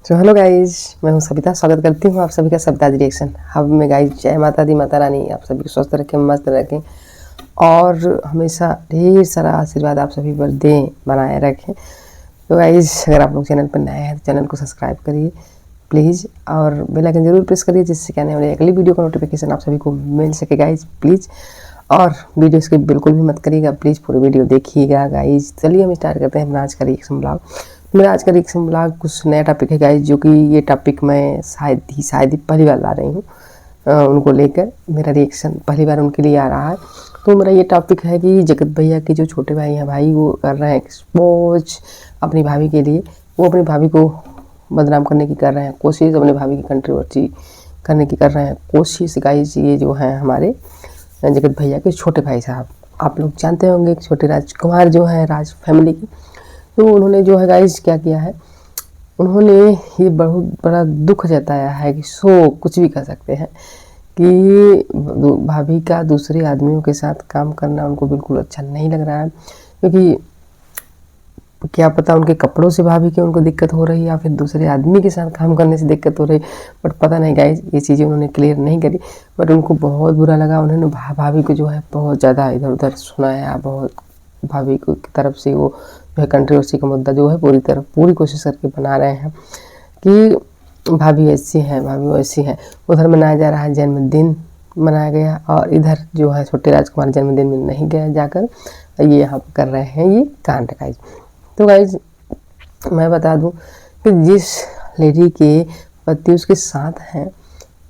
तो hello guys, मैं हूं सविता। स्वागत करती हूं आप सभी का सविता रिएक्शन हब में। गाइज जय माता दी, माता रानी आप सभी को स्वस्थ रखें, मस्त रखें और हमेशा ढेर सारा आशीर्वाद आप सभी पर दें, बनाए रखें। तो गाइज अगर आप लोग चैनल पर नए हैं तो चैनल को सब्सक्राइब करिए प्लीज़ और बेल आइकन जरूर प्रेस करिए, जिससे कि आने वाली अगली वीडियो का नोटिफिकेशन आप सभी को मिल सके गाइज प्लीज़। और वीडियो स्किप बिल्कुल भी मत करिएगा प्लीज़, पूरी वीडियो देखिएगा गाइज। चलिए हम स्टार्ट करते हैं अपना आज का रिएक्शन ब्लॉग। मेरा आज का रिएक्शन ब्लॉग कुछ नया टॉपिक है गाइज, जो कि ये टॉपिक मैं शायद ही पहली बार ला रही हूँ उनको लेकर। मेरा रिएक्शन पहली बार उनके लिए आ रहा है। तो मेरा ये टॉपिक है कि जगत भैया के जो छोटे भाई हैं भाई, वो कर रहे हैं एक्सपोज अपनी भाभी के लिए। वो अपनी भाभी को बदनाम करने की कर रहे हैं कोशिश, अपनी भाभी की कंट्रोवर्सी करने की कर रहे हैं कोशिश गाइज। ये जो हैं हमारे जगत भैया के छोटे भाई साहब, आप लोग जानते होंगे छोटे राजकुमार जो हैं राज फैमिली की। तो उन्होंने जो है गाइज क्या किया है, उन्होंने ये बहुत बड़ा दुख जताया है कि सो कुछ भी कर सकते हैं कि भाभी का दूसरे आदमियों के साथ काम करना उनको बिल्कुल अच्छा नहीं लग रहा है। क्योंकि क्या पता उनके कपड़ों से भाभी के उनको दिक्कत हो रही है या फिर दूसरे आदमी के साथ काम करने से दिक्कत हो रही, बट पता नहीं गाइज, ये चीज़ें उन्होंने क्लियर नहीं करी। बट उनको बहुत बुरा लगा। उन्होंने भाभी को जो है बहुत ज़्यादा इधर उधर सुनाया, बहुत भाभी को की तरफ से वो जो है कंट्रोवर्सी का मुद्दा जो है पूरी कोशिश करके बना रहे हैं कि भाभी ऐसी है, भाभी वैसी है। उधर मनाया जा रहा है जन्मदिन मनाया गया और इधर जो है छोटे राजकुमार जन्मदिन में नहीं गया जाकर, ये यहाँ पर कर रहे हैं ये कांड गाइज। तो गाइज मैं बता दूं कि जिस लेडी के पति उसके साथ हैं,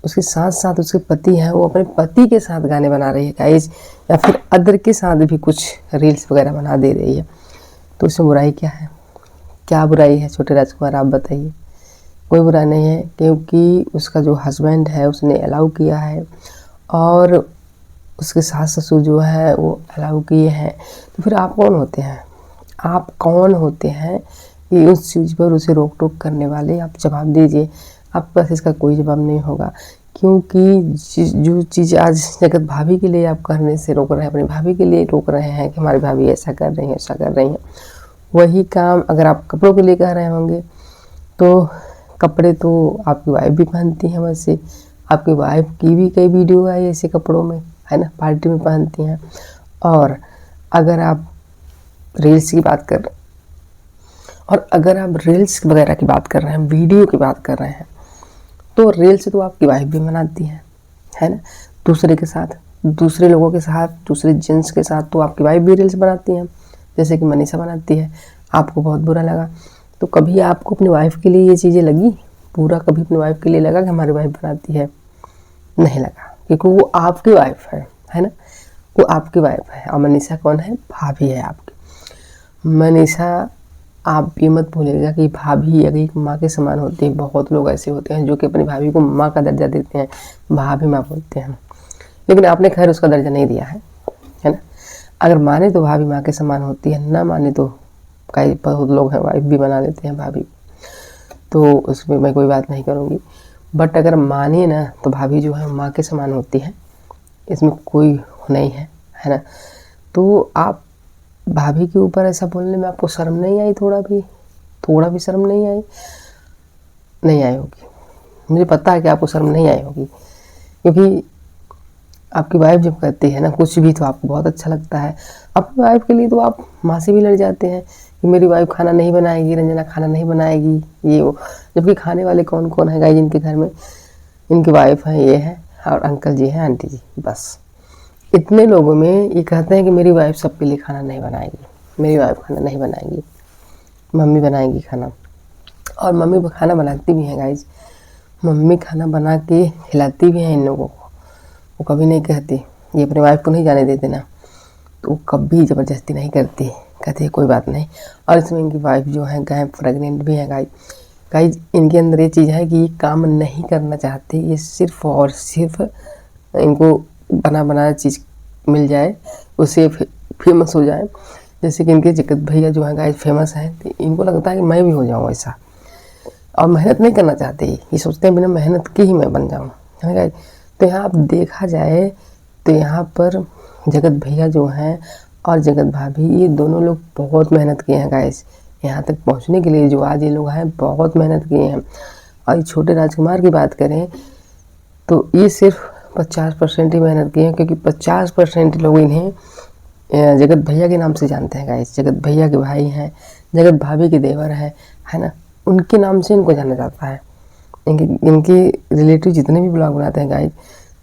उसके साथ साथ उसके पति हैं, वो अपने पति के साथ गाने बना रही है गाइज, या फिर अदर के साथ भी कुछ रील्स वगैरह बना दे रही है। तो उसमें बुराई क्या है? क्या बुराई है छोटे राजकुमार, आप बताइए। कोई बुराई नहीं है, क्योंकि उसका जो हस्बैंड है उसने अलाउ किया है और उसके सास ससुर जो है वो अलाउ किए हैं। तो फिर आप कौन होते हैं? आप कौन होते हैं कि उस चीज़ पर उसे रोक टोक करने वाले? आप जवाब दीजिए। आपके पास इसका कोई जवाब नहीं होगा, क्योंकि जो चीज़ आज जगत भाभी के लिए आप करने से रोक रहे हैं, अपनी भाभी के लिए रोक रहे हैं कि हमारी भाभी ऐसा कर रही है ऐसा कर रही हैं, वही काम अगर आप कपड़ों के लिए कह रहे होंगे तो कपड़े तो आपकी वाइफ भी पहनती हैं। वैसे आपकी वाइफ की भी कई वीडियो आई ऐसे कपड़ों में, है ना, पार्टी में पहनती हैं। और अगर आप रील्स की बात कर रहे हैं, और अगर आप रील्स वगैरह की बात कर रहे हैं, वीडियो की बात कर रहे हैं, तो रील्स तो आपकी वाइफ भी बनाती है ना, दूसरे के साथ, दूसरे लोगों के साथ, दूसरे जेंट्स के साथ तो आपकी वाइफ भी रील्स बनाती हैं, जैसे कि मनीषा बनाती है। आपको बहुत बुरा लगा, तो कभी आपको अपनी वाइफ के लिए ये चीज़ें लगी? पूरा कभी अपनी वाइफ के लिए लगा कि हमारी वाइफ बनाती है? नहीं लगा, क्योंकि वो आपकी वाइफ है ना, वो आपकी वाइफ है। और मनीषा कौन है? भाभी है आपकी। मनीषा, आप ये मत भूलिएगा कि भाभी अगर एक माँ के समान होती है। बहुत लोग ऐसे होते हैं जो कि अपनी भाभी को माँ का दर्जा देते हैं, भाभी माँ बोलते हैं, लेकिन आपने खैर उसका दर्जा नहीं दिया है ना। अगर माने तो भाभी माँ के समान होती है, ना माने तो कई बहुत लोग हैं वाइफ भी बना लेते हैं भाभी, तो उसमें मैं कोई बात नहीं करूँगी। बट अगर मानिए ना तो भाभी जो है माँ के समान होती है, इसमें कोई नहीं है ना। तो आप भाभी के ऊपर ऐसा बोलने में आपको शर्म नहीं आई? थोड़ा भी शर्म नहीं आई? नहीं आई होगी, मुझे पता है कि आपको शर्म नहीं आई होगी, क्योंकि आपकी वाइफ जब कहती है ना कुछ भी तो आपको बहुत अच्छा लगता है। अपनी वाइफ के लिए तो आप माँ से भी लड़ जाते हैं कि मेरी वाइफ खाना नहीं बनाएगी, रंजना खाना नहीं बनाएगी, ये वो। जबकि खाने वाले कौन कौन है गाइस जिनके घर में? इनकी वाइफ हैं, ये है, और अंकल जी हैं, आंटी जी, बस इतने लोगों में ये कहते हैं कि मेरी वाइफ सबके लिए खाना नहीं बनाएगी, मेरी वाइफ खाना नहीं बनाएगी, मम्मी बनाएगी खाना। और मम्मी खाना बनाती भी हैं गाइज, मम्मी खाना बना के खिलाती भी हैं इन लोगों को। वो कभी नहीं कहती ये अपनी वाइफ को नहीं जाने देते ना, तो वो कभी ज़बरदस्ती नहीं करती, कहती है कोई बात नहीं। और इसमें इनकी वाइफ जो है गाय प्रेगनेंट भी है गाइज। इनके अंदर ये चीज़ है कि ये काम नहीं करना चाहते, ये सिर्फ और सिर्फ इनको बना चीज़ मिल जाए, उससे फेमस हो जाए। जैसे कि इनके जगत भैया जो है गाइस फेमस हैं, तो इनको लगता है कि मैं भी हो जाऊँ ऐसा, और मेहनत नहीं करना चाहते। ये सोचते हैं बिना मेहनत के ही मैं बन जाऊँ, है ना गाइस। तो यहाँ आप देखा जाए तो यहाँ पर जगत भैया जो हैं और जगत भाभी, ये दोनों लोग बहुत मेहनत किए हैं गाइस। यहाँ तक पहुँचने के लिए जो आज ये लोग हैं बहुत मेहनत किए हैं। और छोटे राजकुमार की बात करें तो ये सिर्फ 50% ही मेहनत किए हैं, क्योंकि 50% लोग इन्हें जगत भैया के नाम से जानते हैं गाइस। जगत भैया के भाई हैं, जगत भाभी के देवर हैं, है ना, उनके नाम से इनको जाना जाता है। इनके रिलेटिव जितने भी ब्लॉग बनाते हैं गाइस,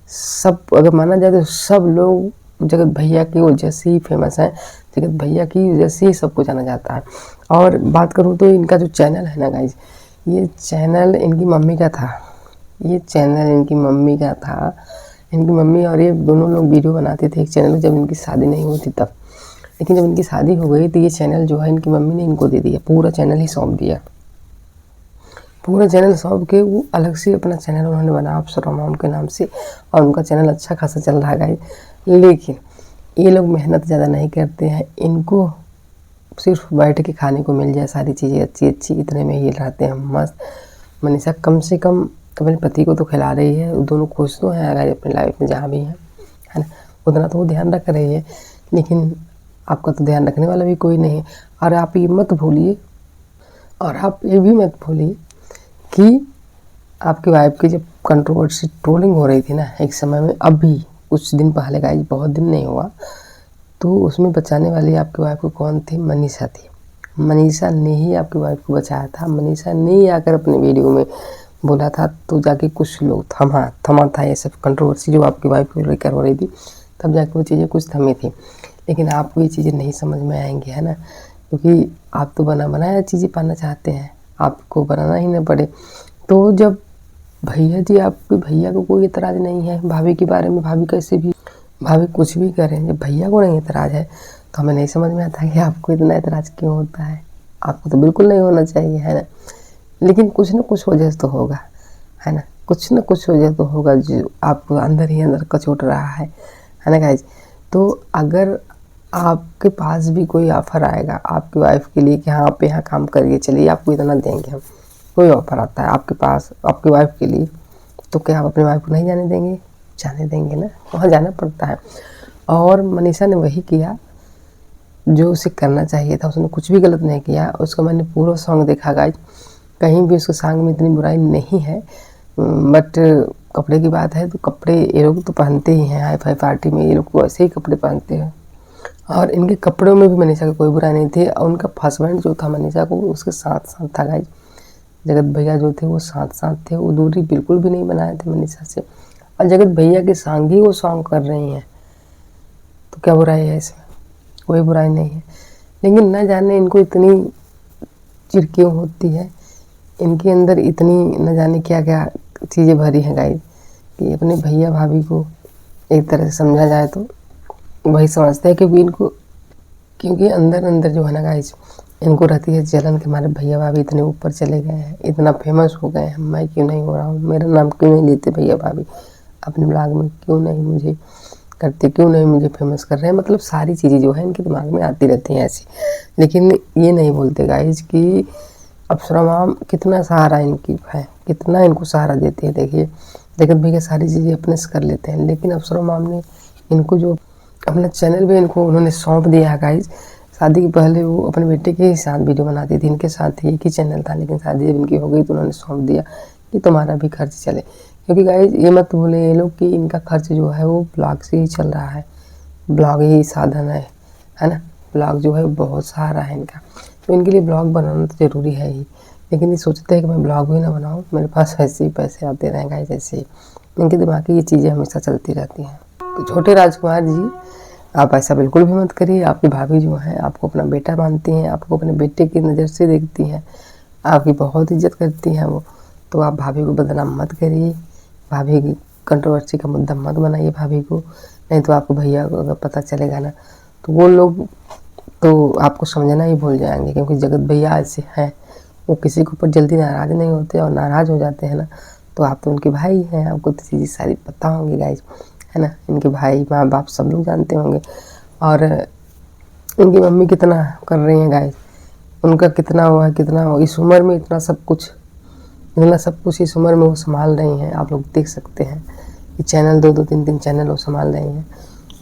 सब अगर माना जाए तो सब लोग जगत भैया की वजह से ही फेमस हैं, जगत भैया की वजह से ही सबको जाना जाता है। और बात करूँ तो इनका जो चैनल है ना गाइस, ये चैनल इनकी मम्मी का था। ये चैनल इनकी मम्मी का था। इनकी मम्मी और ये दोनों लोग वीडियो बनाते थे एक चैनल में, जब इनकी शादी नहीं हुई थी तब। लेकिन जब इनकी शादी हो गई तो ये चैनल जो है इनकी मम्मी ने इनको दे दिया, पूरा चैनल ही सौंप दिया। पूरा चैनल सौंप के वो अलग से अपना चैनल उन्होंने बना अप्सरा मॉम के नाम से, और उनका चैनल अच्छा खासा चल रहा है। लेकिन ये लोग मेहनत ज़्यादा नहीं करते हैं, इनको सिर्फ बैठ के खाने को मिल जाए सारी चीज़ें अच्छी अच्छी, इतने में ही रहते हैं मस्त। मनीषा कम से कम अपने पति को तो खिला रही है, दोनों खुश तो हैं अगर अपनी लाइफ में जहाँ भी हैं, है ना, उतना तो वो ध्यान रख रही है। लेकिन आपका तो ध्यान रखने वाला भी कोई नहीं है। और आप ये मत भूलिए, और आप ये भी मत भूलिए कि आपकी वाइफ की जब कंट्रोवर्सी ट्रोलिंग हो रही थी ना एक समय में, अभी कुछ दिन पहले का, बहुत दिन नहीं हुआ, तो उसमें बचाने वाली आपकी वाइफ को कौन थी? मनीषा थी। मनीषा ने ही आपकी वाइफ को बचाया था। मनीषा ने ही आकर अपने वीडियो में बोला था, तो जाके कुछ लोग थमा था ये सब कंट्रोवर्सी जो आपकी वाइफ को लेकर हो रही थी, तब जाके वो चीज़ें कुछ थमी थी। लेकिन आपको ये चीज़ें नहीं समझ में आएंगी, है ना, क्योंकि आप तो बना बनाया चीज़ें पाना चाहते हैं, आपको बनाना ही ना पड़े। तो जब भैया जी, आपके भैया को कोई एतराज़ नहीं है भाभी के बारे में, भाभी कैसे भी, भाभी कुछ भी करें, जब भैया को नहीं एतराज़ है तो हमें नहीं समझ में आता कि आपको इतना एतराज़ क्यों होता है। आपको तो बिल्कुल नहीं होना चाहिए, है ना। लेकिन कुछ ना कुछ वजह तो होगा, है ना, कुछ ना कुछ वजह तो होगा जो आपको अंदर ही अंदर कचोट रहा है ना गाइज। तो अगर आपके पास भी कोई ऑफ़र आएगा आपकी वाइफ के लिए कि हाँ आप यहाँ काम करिए, चलिए आपको इतना देंगे हम, कोई ऑफ़र आता है आपके पास आपकी वाइफ के लिए, तो क्या आप अपनी वाइफ को नहीं जाने देंगे? जाने देंगे ना, वहाँ जाना पड़ता है। और मनीषा ने वही किया जो उसे करना चाहिए था, उसने कुछ भी गलत नहीं किया। उसका मैंने पूरा सॉन्ग देखा गाइज, कहीं भी उसके सॉन्ग में इतनी बुराई नहीं है। बट कपड़े की बात है तो कपड़े ये लोग तो पहनते ही हैं, हाई फाई पार्टी में ये लोग वैसे ही कपड़े पहनते हैं, और इनके कपड़ों में भी मनीषा का कोई बुराई नहीं थी। और उनका हस्बैंड जो था मनीषा को, उसके साथ साथ था गाइज। जगत भैया जो थे वो साथ साथ थे, वो दूरी बिल्कुल भी नहीं बनाए थे मनीषा से। और जगत भैया के संग ही वो सॉन्ग कर रही हैं, तो क्या बुराई है इसमें? कोई बुराई नहीं है। लेकिन न जाने इनको इतनी चिढ़ क्यों होती है, इनके अंदर इतनी न जाने क्या क्या चीज़ें भरी हैं गाइस, कि अपने भैया भाभी को एक तरह से समझा जाए तो वही समझते हैं, क्योंकि अंदर अंदर जो है ना गाइस, इनको रहती है जलन के हमारे भैया भाभी इतने ऊपर चले गए हैं, इतना फेमस हो गए हैं, मैं क्यों नहीं हो रहा हूँ, मेरा नाम क्यों नहीं लेते भैया भाभी अपने ब्लॉग में, क्यों नहीं मुझे करते, क्यों नहीं मुझे फेमस कर रहे हैं। मतलब सारी चीज़ें जो है इनके दिमाग में आती रहती हैं ऐसी। लेकिन ये नहीं बोलते गाइस कि अप्सरा मॉम कितना सहारा इनकी है, कितना इनको सहारा देती है। देखिए जगत भैया सारी चीज़ें अपने से कर लेते हैं, लेकिन अप्सरा मॉम ने इनको जो अपना चैनल भी इनको उन्होंने सौंप दिया है गाइज। शादी के पहले वो अपने बेटे के ही साथ वीडियो बनाती थी, इनके साथ ही एक ही चैनल था, लेकिन शादी जब इनकी हो गई तो उन्होंने सौंप दिया कि तुम्हारा भी खर्च चले। क्योंकि गाइज ये मत भूलें ये लोग कि इनका खर्च जो है वो ब्लॉग से ही चल रहा है, ब्लॉग ही साधन है ना। ब्लॉग जो है बहुत सहारा है इनका, तो इनके लिए ब्लॉग बनाना तो ज़रूरी है ही। लेकिन ये सोचते हैं कि मैं ब्लॉग भी ना बनाऊँ, मेरे पास ऐसे ही पैसे आते रहें गाइज। ऐसे ही इनके दिमाग की ये चीज़ें हमेशा चलती रहती हैं। तो छोटे राजकुमार जी, आप ऐसा बिल्कुल भी मत करिए। आपकी भाभी जो है आपको अपना बेटा मानती हैं, आपको अपने बेटे की नज़र से देखती हैं, आपकी बहुत इज्जत करती हैं वो, तो आप भाभी को बदनाम मत करिए, भाभी की कंट्रोवर्सी का मुद्दा मत बनाइए भाभी को। नहीं तो आपको भैया को अगर पता चलेगा ना, तो वो लोग तो आपको समझना ही भूल जाएंगे। क्योंकि जगत भैया ऐसे हैं, वो किसी के ऊपर जल्दी नाराज़ नहीं होते, और नाराज़ हो जाते हैं ना तो आप तो उनके भाई हैं, आपको तो चीज़ें सारी पता होंगी गाइज, है ना। इनके भाई माँ बाप सब लोग जानते होंगे। और इनकी मम्मी कितना कर रही हैं गाइज, उनका कितना हुआ है, कितना हुआ इस उम्र में, इतना सब कुछ इस उम्र में वो संभाल रही हैं। आप लोग देख सकते हैं कि चैनल 2-2 3-3 चैनल वो संभाल रही हैं।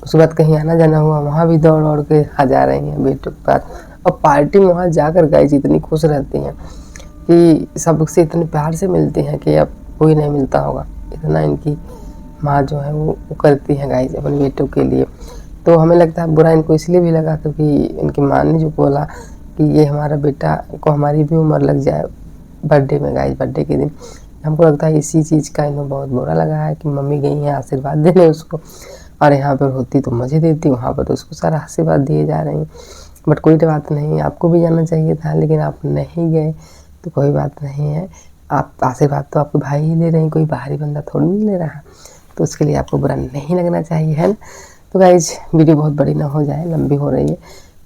उसके बाद कहीं आना जाना हुआ, वहाँ भी दौड़ दौड़ के आ जा रही हैं बेटों के पास, और पार्टी में वहाँ जाकर गाइज इतनी खुश रहती हैं कि सबसे इतने प्यार से मिलती हैं कि अब कोई नहीं मिलता होगा। इतना इनकी माँ जो है वो करती हैं गाइज अपने बेटों के लिए। तो हमें लगता है बुरा इनको इसलिए भी लगा क्योंकि इनकी माँ ने जो बोला कि ये हमारा बेटा को हमारी भी उम्र लग जाए बर्थडे में गाइज, बर्थडे के दिन। हमको लगता है इसी चीज़ का इन्हें बहुत बुरा लगा है कि मम्मी गई हैं आशीर्वाद देने उसको, और यहाँ पर होती तो मुझे देती, वहाँ पर तो उसको सारा आशीर्वाद दिए जा रहे हैं। बट कोई बात नहीं, आपको भी जाना चाहिए था लेकिन आप नहीं गए तो कोई बात नहीं है। आप आशीर्वाद तो आपके भाई ही ले रहे हैं, कोई बाहरी बंदा थोड़ी नहीं ले रहा, तो उसके लिए आपको बुरा नहीं लगना चाहिए, है ना। तो गाइज वीडियो बहुत बड़ी ना हो जाए, लंबी हो रही है,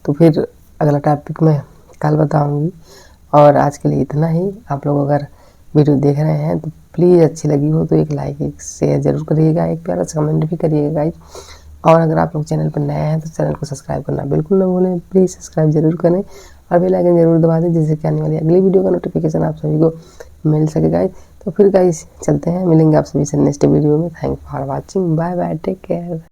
तो फिर अगला टॉपिक मैं कल बताऊंगी। और आज के लिए इतना ही। आप लोग अगर वीडियो देख रहे हैं तो प्लीज़ अच्छी लगी हो तो एक लाइक एक शेयर ज़रूर करिएगा, एक प्यारा सा कमेंट भी करिएगा गाइज। और अगर आप लोग चैनल पर नए हैं तो चैनल को सब्सक्राइब करना बिल्कुल ना भूलें, प्लीज़ सब्सक्राइब जरूर करें और बेल आइकन जरूर दबा दें जिससे कि आने वाली अगली वीडियो का नोटिफिकेशन आप सभी को मिल सके गाइज। तो फिर गाइज चलते हैं, मिलेंगे आप सभी से नेक्स्ट वीडियो में। Thank for watching, bye bye, take care.